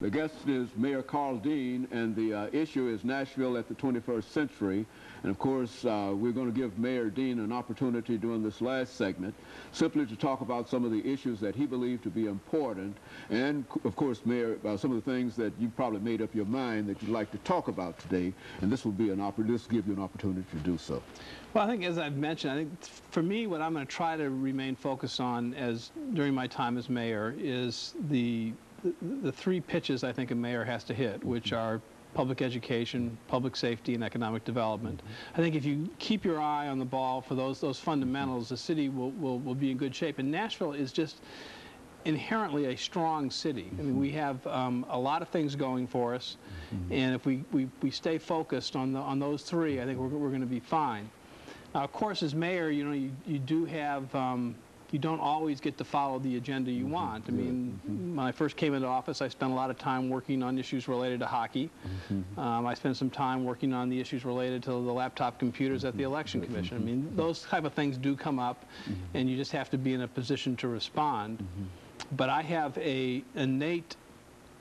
The guest is Mayor Carl Dean, and the issue is Nashville at the 21st century. And of course, we're going to give Mayor Dean an opportunity during this last segment simply to talk about some of the issues that he believed to be important. And of course, Mayor, some of the things that you probably made up your mind that you'd like to talk about today. And this will be this will give you an opportunity to do so. Well, I think, as I've mentioned, I think for me, what I'm going to try to remain focused on during my time as mayor is the three pitches I think a mayor has to hit, which are public education, public safety, and economic development. I think if you keep your eye on the ball for those fundamentals, the city will be in good shape. And Nashville is just inherently a strong city. I mean, we have a lot of things going for us, and if we stay focused on those three, I think we're going to be fine. Now, of course, as mayor, you know, you do have you don't always get to follow the agenda you want. I mean, when I first came into office, I spent a lot of time working on issues related to hockey. I spent some time working on the issues related to the laptop computers at the Election Commission. I mean, those type of things do come up, and you just have to be in a position to respond. But I have a innate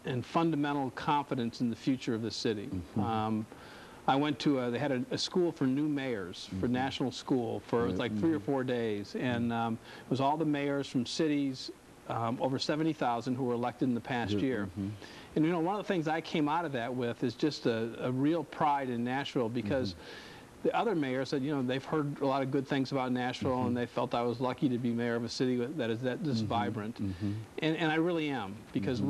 and fundamental confidence in the future of the city. I went to they had a school for new mayors, for national school, for like 3 or 4 days, and it was all the mayors from cities, over 70,000 who were elected in the past year. And you know, one of the things I came out of that with is just a real pride in Nashville, because the other mayors said, you know, they've heard a lot of good things about Nashville, and they felt I was lucky to be mayor of a city that is this vibrant. And I really am, because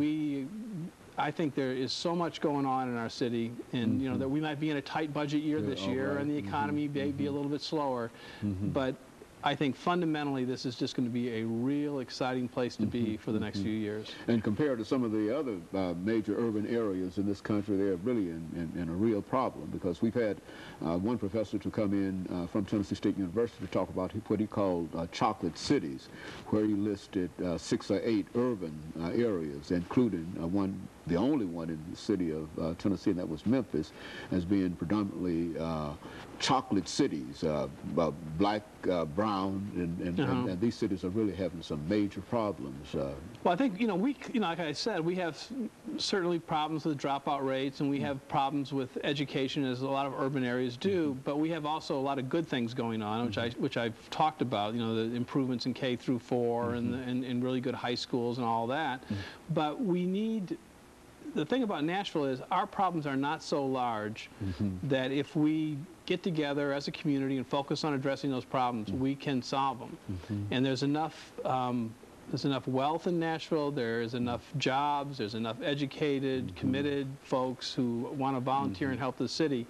I think there is so much going on in our city, and you know, that we might be in a tight budget year this year, and the economy may be a little bit slower, but I think fundamentally this is just going to be a real exciting place to be for the next few years. And compared to some of the other major urban areas in this country, they're really in a real problem, because we've had one professor to come in from Tennessee State University to talk about what he called chocolate cities, where he listed 6 or 8 urban areas, including the only one in the city of Tennessee, and that was Memphis, as being predominantly chocolate cities, black, brown, and these cities are really having some major problems. Well, I think, you know, like I said, we have certainly problems with dropout rates, and we have problems with education, as a lot of urban areas do, but we have also a lot of good things going on, which I've talked about, you know, the improvements in K through 4 and really good high schools and all that. But we need, the thing about Nashville is our problems are not so large that if we get together as a community and focus on addressing those problems, we can solve them. And there's enough wealth in Nashville, there is enough jobs, there's enough educated, committed folks who want to volunteer and help the city,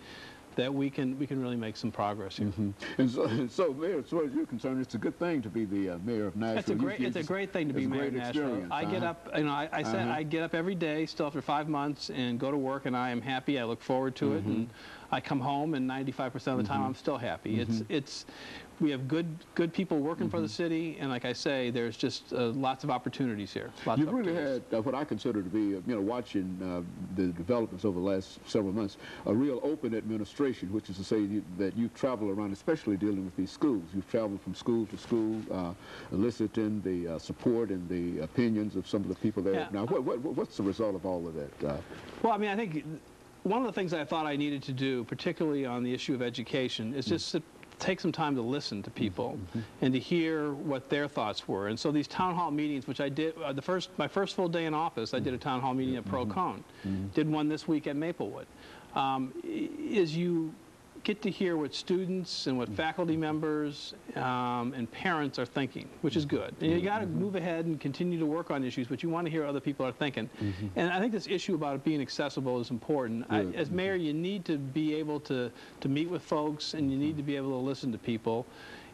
that we can really make some progress here. And so, Mayor, as far as you're concerned, it's a good thing to be the mayor of Nashville. It's a great thing to be mayor of Nashville. I get up, you know, I said I get up every day, still after 5 months, and go to work, and I am happy. I look forward to it, and I come home, and 95% of the time I'm still happy. We have good people working for the city, and like I say, there's just lots of opportunities here. You've really had what I consider to be, you know, watching the developments over the last several months, a real open administration, which is to say that you travel around, especially dealing with these schools. You've traveled from school to school, eliciting the support and the opinions of some of the people there. Now, what's the result of all of that? Well, I mean, I think one of the things I thought I needed to do, particularly on the issue of education, is just take some time to listen to people and to hear what their thoughts were. And so these town hall meetings, which I did, my first full day in office, I did a town hall meeting at Procon. Did one this week at Maplewood. Is you get to hear what students and what faculty members and parents are thinking, which is good. And you got to move ahead and continue to work on issues, but you want to hear what other people are thinking. And I think this issue about it being accessible is important. As mayor, you need to be able to meet with folks, and you need to be able to listen to people.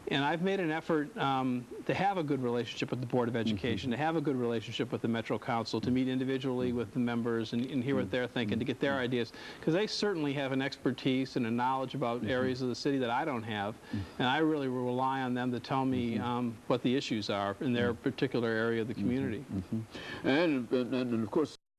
And I've made an effort to have a good relationship with the Board of Education, to have a good relationship with the Metro Council, to meet individually with the members and hear what they're thinking, to get their ideas, because they certainly have an expertise and a knowledge about areas of the city that I don't have, and I really rely on them to tell me what the issues are in their particular area of the community. And of course,